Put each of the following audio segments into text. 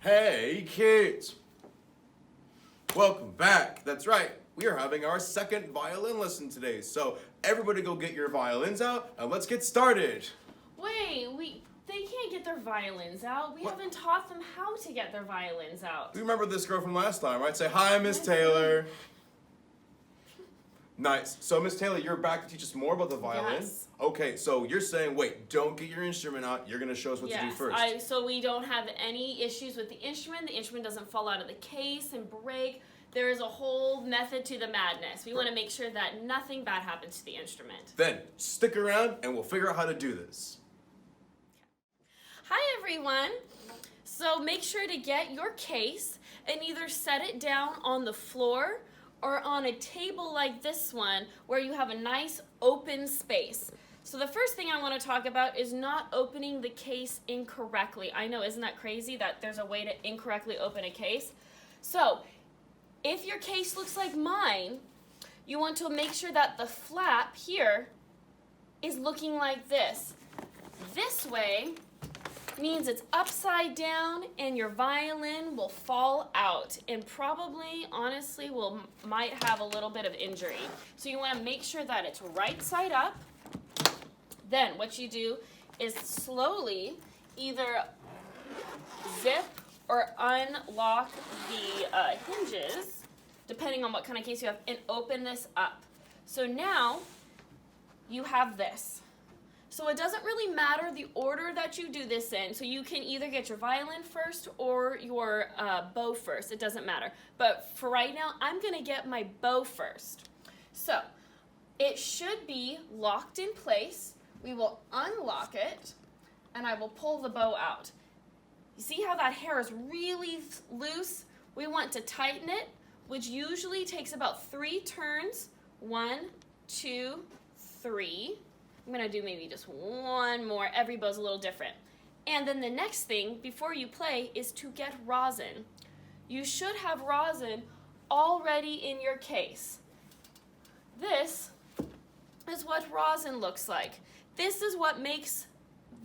Hey kids! Welcome back. That's right. We are having our second violin lesson today. So everybody go get your violins out and let's get started. Wait, they can't get their violins out. We haven't taught them how to get their violins out. You remember this girl from last time, right? Say hi, Miss Taylor. Nice. So Miss Taylor, you're back to teach us more about the violin? Yes. Okay, so you're saying, wait, don't get your instrument out. You're going to show us what to do first. So we don't have any issues with the instrument. The instrument doesn't fall out of the case and break. There is a whole method to the madness. We want to make sure that nothing bad happens to the instrument. Then stick around and we'll figure out how to do this. Hi everyone. So make sure to get your case and either set it down on the floor or on a table like this one where you have a nice open space. So the first thing I want to talk about is not opening the case incorrectly. I know, isn't that crazy that there's a way to incorrectly open a case? So if your case looks like mine, you want to make sure that the flap here is looking like this. This way means it's upside down and your violin will fall out and probably, honestly, might have a little bit of injury. So you want to make sure that it's right side up. Then what you do is slowly either zip or unlock the hinges, depending on what kind of case you have, and open this up. So now you have this. So it doesn't really matter the order that you do this in. So you can either get your violin first or your bow first. It doesn't matter. But for right now, I'm going to get my bow first. So it should be locked in place. We will unlock it, and I will pull the bow out. You see how that hair is really loose? We want to tighten it, which usually takes about 3 turns. 1, 2, 3. I'm going to do maybe just one more. Every bow's a little different. And then the next thing before you play is to get rosin. You should have rosin already in your case. This is what rosin looks like. This is what makes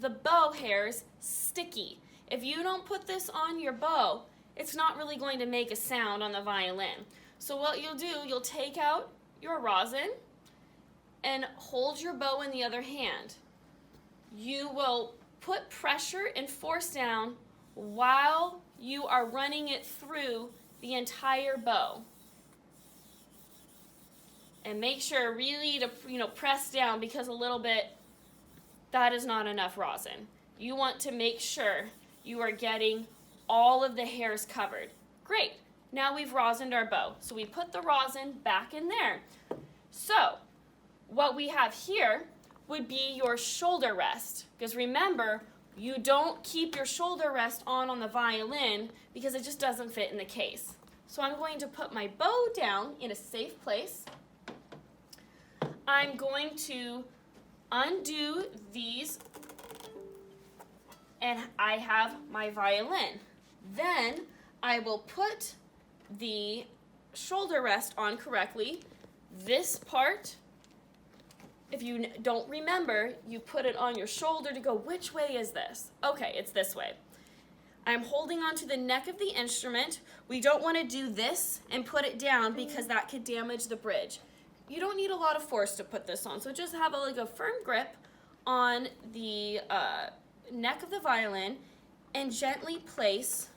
the bow hairs sticky. If you don't put this on your bow, it's not really going to make a sound on the violin. So what you'll do, you'll take out your rosin and hold your bow in the other hand. You will put pressure and force down while you are running it through the entire bow. And make sure really to press down, because a little bit, that is not enough rosin. You want to make sure you are getting all of the hairs covered. Great, now we've rosined our bow. So we put the rosin back in there. So what we have here would be your shoulder rest. Because remember, you don't keep your shoulder rest on the violin because it just doesn't fit in the case. So I'm going to put my bow down in a safe place. I'm going to undo these, and I have my violin. Then I will put the shoulder rest on correctly. This part, if you don't remember, you put it on your shoulder to go, which way is this? Okay, it's this way. I'm holding onto the neck of the instrument. We don't want to do this and put it down because that could damage the bridge. You don't need a lot of force to put this on, so just have a firm grip on the neck of the violin and gently place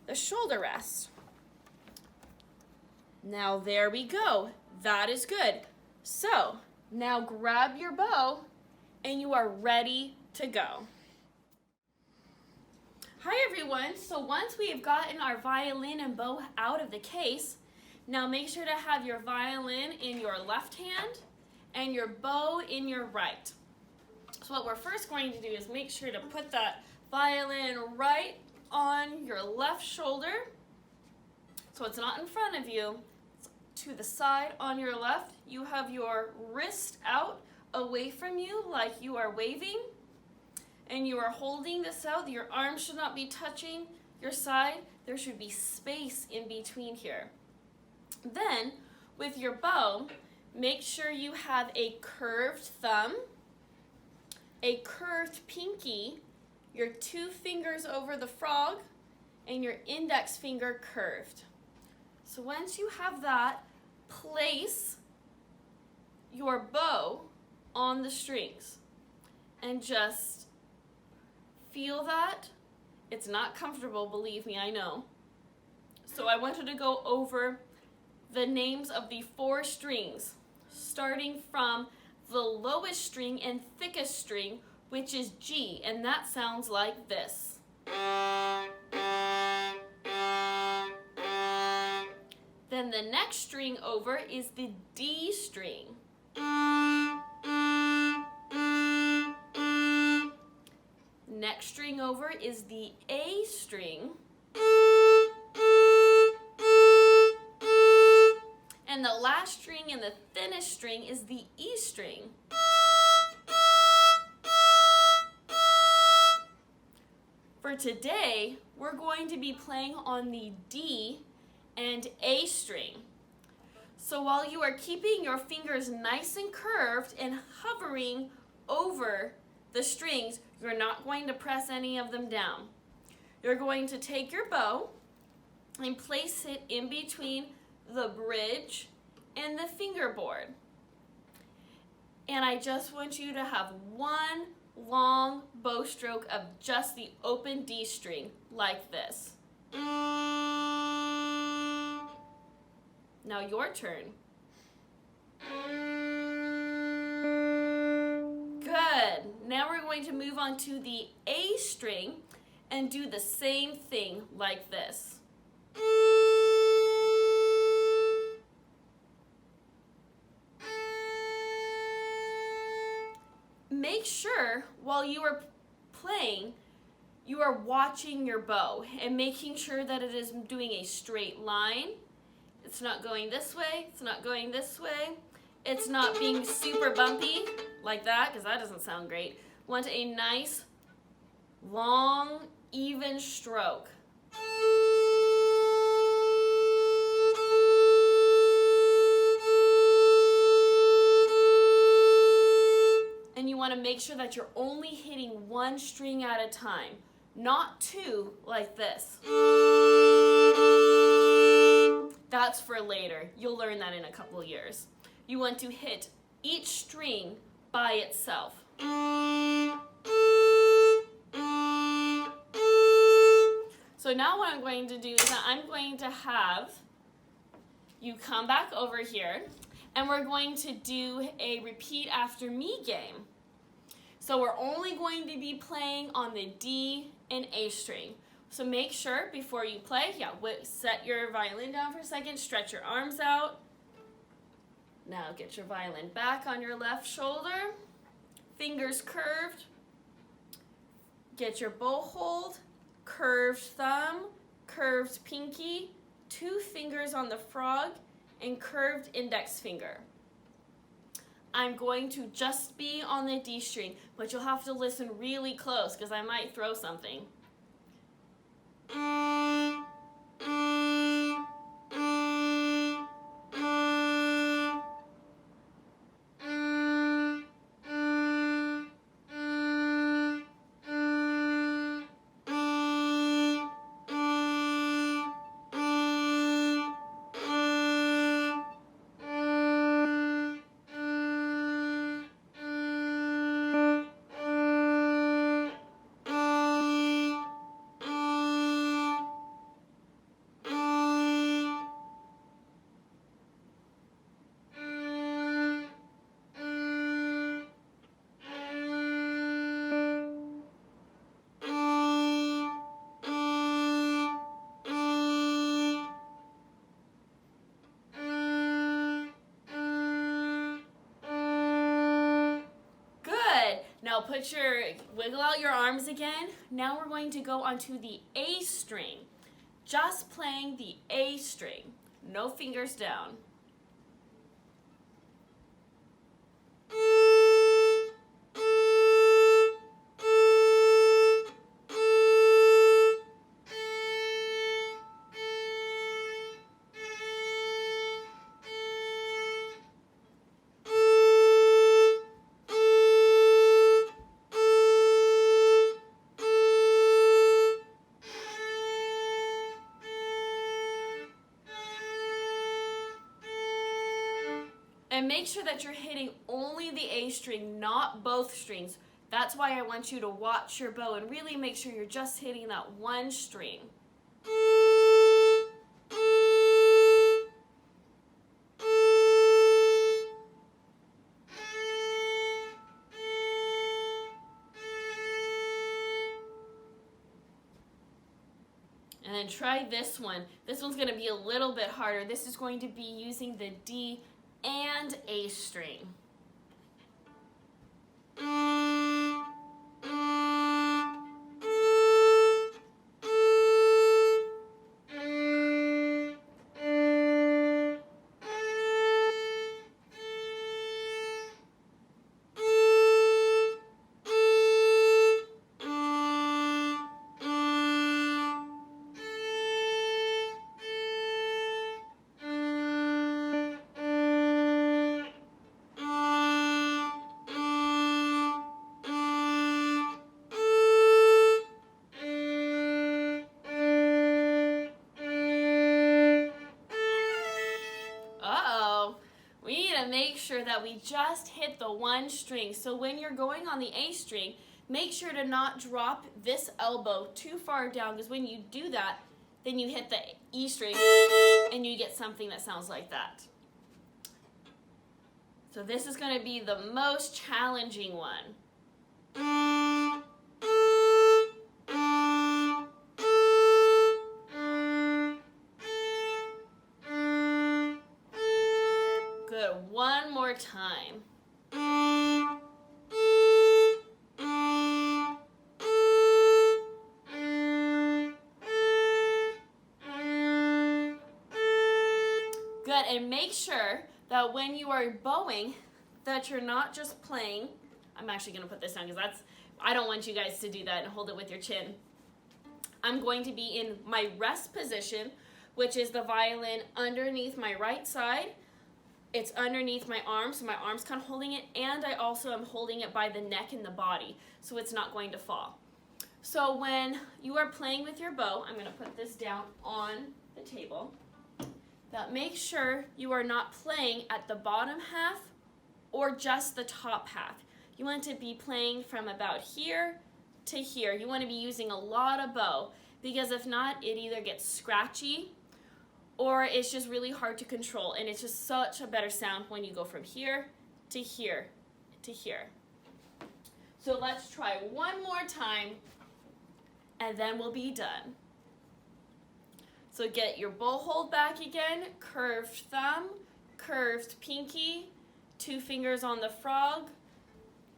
the shoulder rest. Now there we go. That is good. So now grab your bow and you are ready to go. Hi everyone. So once we have gotten our violin and bow out of the case, now make sure to have your violin in your left hand and your bow in your right. So what we're first going to do is make sure to put that violin right on your left shoulder. So it's not in front of you, it's to the side on your left. You have your wrist out away from you like you are waving, and you are holding this out. Your arms should not be touching your side. There should be space in between here. Then, with your bow, make sure you have a curved thumb, a curved pinky, your 2 fingers over the frog, and your index finger curved. So once you have that, place your bow on the strings and just feel that. It's not comfortable, believe me, I know. So I wanted to go over the names of the 4 strings, starting from the lowest string and thickest string, which is G, and that sounds like this. Then the next string over is the D string. Next string over is the A string. And the last string and the thinnest string is the E string. For today, we're going to be playing on the D and A string. So while you are keeping your fingers nice and curved and hovering over the strings, you're not going to press any of them down. You're going to take your bow and place it in between the bridge and the fingerboard. And I just want you to have one long bow stroke of just the open D string, like this. Now your turn. Good. Now we're going to move on to the A string and do the same thing like this. Make sure while you are playing, you are watching your bow and making sure that it is doing a straight line. It's not going this way, it's not going this way. It's not being super bumpy like that, because that doesn't sound great. Want a nice, long, even stroke. And you want to make sure that you're only hitting one string at a time, not 2 like this. That's for later. You'll learn that in a couple years. You want to hit each string by itself. So now what I'm going to do is that I'm going to have you come back over here, and we're going to do a repeat after me game. So we're only going to be playing on the D and A string. So make sure before you play, set your violin down for a second, stretch your arms out. Now get your violin back on your left shoulder, fingers curved. Get your bow hold, curved thumb, curved pinky, 2 fingers on the frog, and curved index finger. I'm going to just be on the D string, but you'll have to listen really close because I might throw something. Now wiggle out your arms again. Now we're going to go onto the A string. Just playing the A string. No fingers down. And make sure that you're hitting only the A string, not both strings. That's why I want you to watch your bow and really make sure you're just hitting that one string. And then try this one. This one's going to be a little bit harder. This is going to be using the D and A string. Make sure that we just hit the one string. So when you're going on the A string, make sure to not drop this elbow too far down, because when you do that, then you hit the E string and you get something that sounds like that. So this is going to be the most challenging one. Good. One more time. Good. And make sure that when you are bowing, that you're not just playing. I'm actually going to put this down because I don't want you guys to do that and hold it with your chin. I'm going to be in my rest position, which is the violin underneath my right side. It's underneath my arm, so my arm's kind of holding it, and I also am holding it by the neck and the body, so it's not going to fall. So when you are playing with your bow, I'm going to put this down on the table. That make sure you are not playing at the bottom half or just the top half. You want to be playing from about here to here. You want to be using a lot of bow, because if not, it either gets scratchy or it's just really hard to control, and it's just such a better sound when you go from here to here to here. So let's try one more time, and then we'll be done. So get your bow hold back again, curved thumb, curved pinky, 2 fingers on the frog,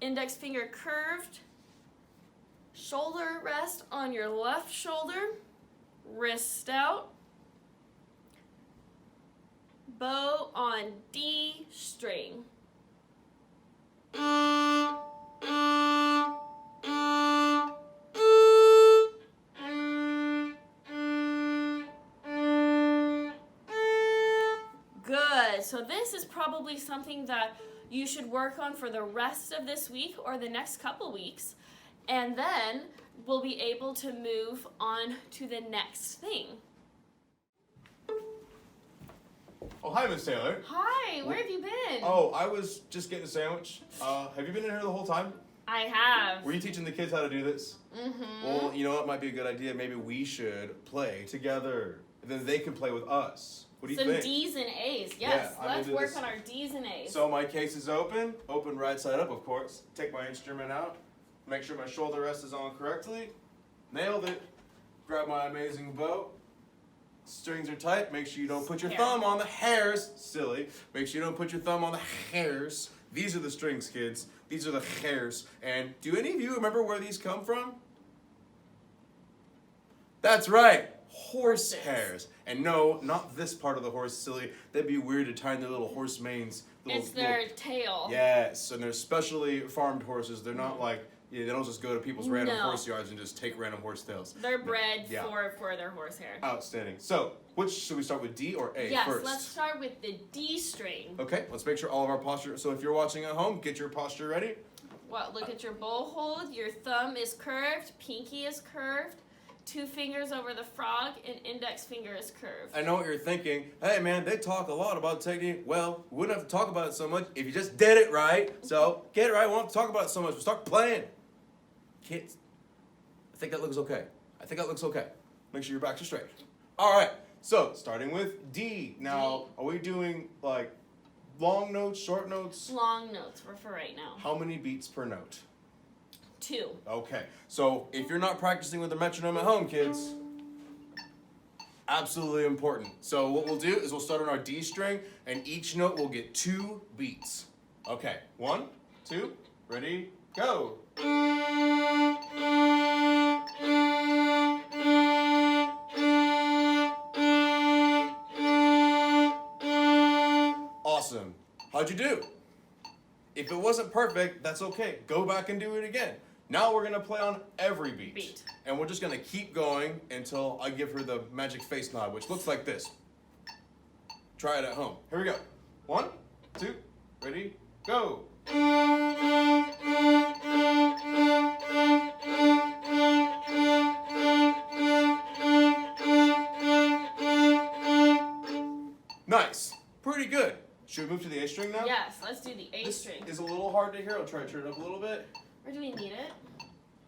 index finger curved, shoulder rest on your left shoulder, wrist out, bow on D string. Good. So this is probably something that you should work on for the rest of this week or the next couple weeks, and then we'll be able to move on to the next thing. Oh, hi, Miss Taylor. Hi, where have you been? Oh, I was just getting a sandwich. Have you been in here the whole time? I have. Were you teaching the kids how to do this? Mm-hmm. Well, you know what might be a good idea? Maybe we should play together. And then they can play with us. What do you think? Some D's and A's. Yes, Yeah, let's work on our D's and A's. So my case is open right side up, of course. Take my instrument out. Make sure my shoulder rest is on correctly. Nailed it. Grab my amazing bow. Strings are tight. Make sure you don't put your thumb on the hairs. Silly. Make sure you don't put your thumb on the hairs. These are the strings, kids. These are the hairs. And do any of you remember where these come from? That's right. Horse hairs. And no, not this part of the horse, silly. That'd be weird to tie in their little horse manes. It's their tail. Yes, and they're specially farmed horses. They're not like, they don't just go to people's random horse yards and just take random horse tails. They're bred for their horse hair. Outstanding. So, which should we start with, D or A first? Yes, let's start with the D string. Okay, let's make sure all of our posture. So if you're watching at home, get your posture ready. Look at your bow hold. Your thumb is curved, pinky is curved. 2 fingers over the frog, and index finger is curved. I know what you're thinking. Hey man, they talk a lot about technique. Well, we wouldn't have to talk about it so much if you just did it right. So get it right. We won't have to talk about it so much. We'll start playing. Kids, I think that looks okay. Make sure your backs are straight. All right. So starting with D. Now, are we doing like long notes, short notes? Long notes for right now. How many beats per note? 2. Okay, so if you're not practicing with the metronome at home, kids, absolutely important. So what we'll do is we'll start on our D string, and each note will get 2 beats. Okay, 1, 2, ready, go. Awesome. How'd you do? If it wasn't perfect, that's okay. Go back and do it again. Now we're gonna play on every beat. And we're just gonna keep going until I give her the magic face nod, which looks like this. Try it at home. Here we go. 1, 2, ready, go. Nice. Pretty good. Should we move to the A string now? Yes, let's do the A string. This is a little hard to hear. I'll try to turn it up a little bit. Or do we need it?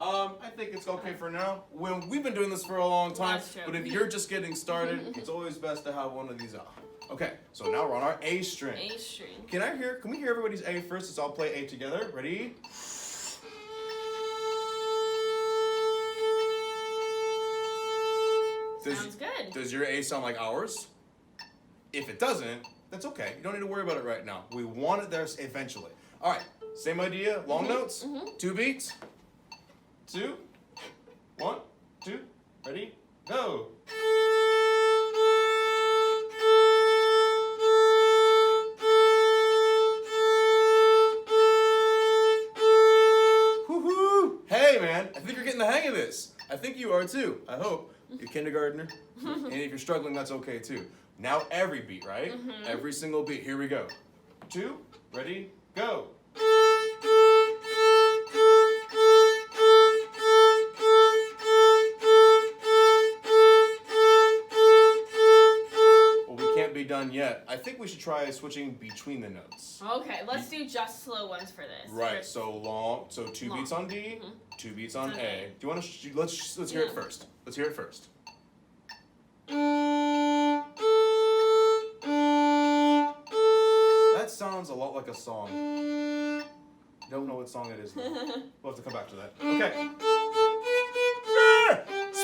I think it's okay for now. We've been doing this for a long time, That's true. but if you're just getting started, it's always best to have one of these out. Okay, so now we're on our A string. A string. Can we hear everybody's A first? Let's all play A together. Ready? Sounds good. Does your A sound like ours? If it doesn't, that's okay. You don't need to worry about it right now. We want it there eventually. All right, same idea. Long notes. 2 beats. 2, 1, 2, ready, go. Woohoo! Hey man, I think you're getting the hang of this. I think you are too. I hope. You're a kindergartner. And if you're struggling, that's okay too. Now every beat, right? Every single beat. Here we go. 2, ready, go. Done yet. I think we should try switching between the notes. Okay, let's do just slow ones for this. Right, so long. So 2 beats on D, 2 beats on A. Do you want to? Let's hear it first. Let's hear it first. That sounds a lot like a song. Don't know what song it is though. We'll have to come back to that. Okay.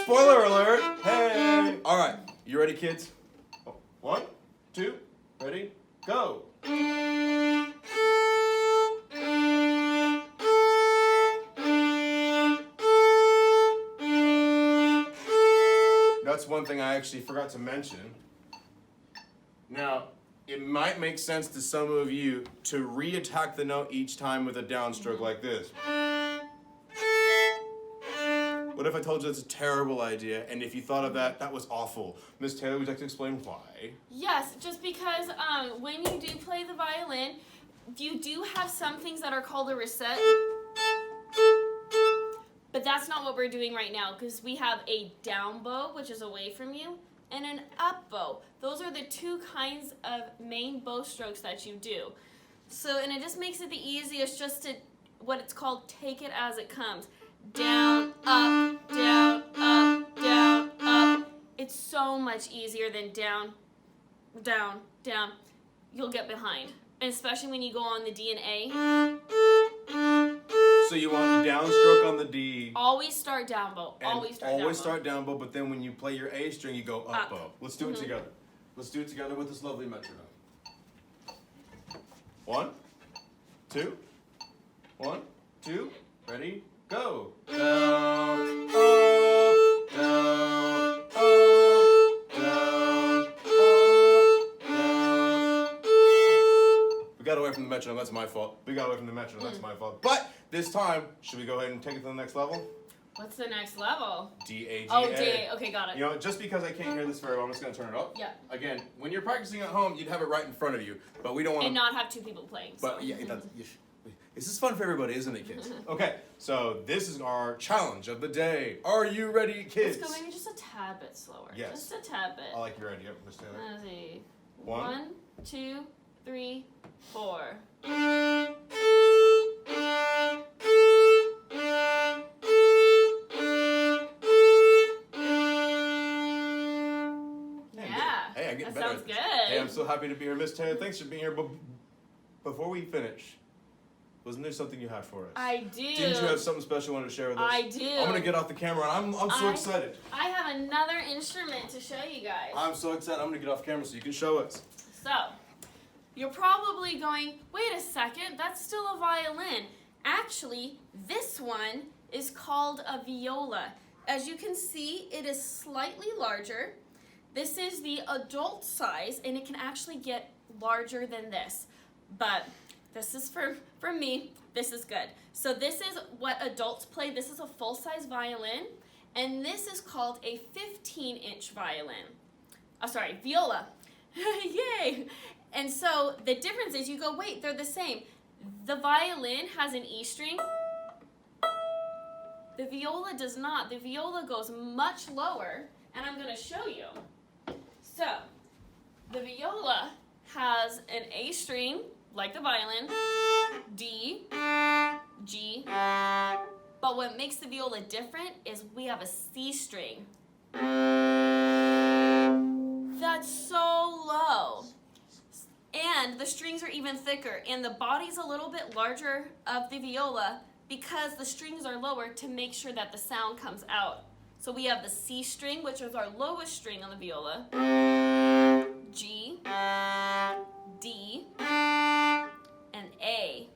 Spoiler alert! Hey! All right, you ready, kids? 1, 2, ready, go. That's one thing I actually forgot to mention. Now, it might make sense to some of you to re-attack the note each time with a downstroke like this. What if I told you that's a terrible idea, and if you thought of that, that was awful? Miss Taylor, would you like to explain why? Yes, just because when you do play the violin, you do have some things that are called a reset. But that's not what we're doing right now, because we have a down bow, which is away from you, and an up bow. Those are the 2 kinds of main bow strokes that you do. So, and it just makes it the easiest just to, what it's called, take it as it comes. Down, up, down, up, down, up. It's so much easier than down, down, down. You'll get behind, and especially when you go on the D and A. So you want downstroke on the D. Always start down bow. Always start down bow, but then when you play your A string, you go up bow. Let's do it together. Let's do it together with this lovely metronome. 1, 2, 1, 2, ready, go. Down, up, down, up, down, up, down. We got away from the metronome, that's my fault. That's my fault. But this time, should we go ahead and take it to the next level? What's the next level? D, A, G, Oh, A. D, A. Okay, got it. You know, just because I can't hear this very well, I'm just going to turn it up. Yeah. Again, when you're practicing at home, you'd have it right in front of you, but we don't want to... And not have 2 people playing. So. But yeah, that's, This is fun for everybody, isn't it, kids? Okay, so this is our challenge of the day. Are you ready, kids? Let's go maybe just a tad bit slower. Yes. Just a tad bit. I like your idea, Miss Taylor. Let's see. 1, 2, 3, 4. Hey, I'm getting that better. sounds at this. good. Hey, I'm so happy to be here, Miss Taylor. Thanks for being here. But before we finish, wasn't there something you had for us? I do. Didn't you have something special you wanted to share with us? I do. I'm gonna get off the camera. I'm so excited. I have another instrument to show you guys. I'm so excited. I'm gonna get off camera so you can show us. So, you're probably going, wait a second, that's still a violin. Actually, this one is called a viola. As you can see, it is slightly larger. This is the adult size, and it can actually get larger than this. But this is for me, this is good. So this is what adults play. This is a full-size violin, and this is called a 15-inch violin. Oh, sorry, viola. Yay! And so the difference is you go, wait, they're the same. The violin has an E string. The viola does not. The viola goes much lower, and I'm going to show you. So, the viola has an A string, like the violin, D, G, but what makes the viola different is we have a C string. That's so low. And the strings are even thicker, and the body's a little bit larger of the viola because the strings are lower to make sure that the sound comes out. So we have the C string, which is our lowest string on the viola, G, D, and A.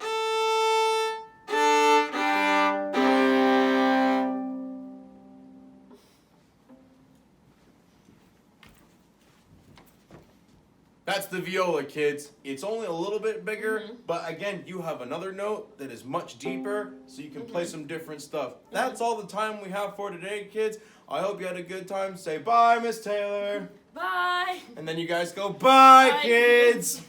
That's the viola, kids. It's only a little bit bigger, but again, you have another note that is much deeper, so you can play some different stuff. That's all the time we have for today, kids. I hope you had a good time. Say bye, Miss Taylor. Bye. And then you guys go, bye, Bye. kids.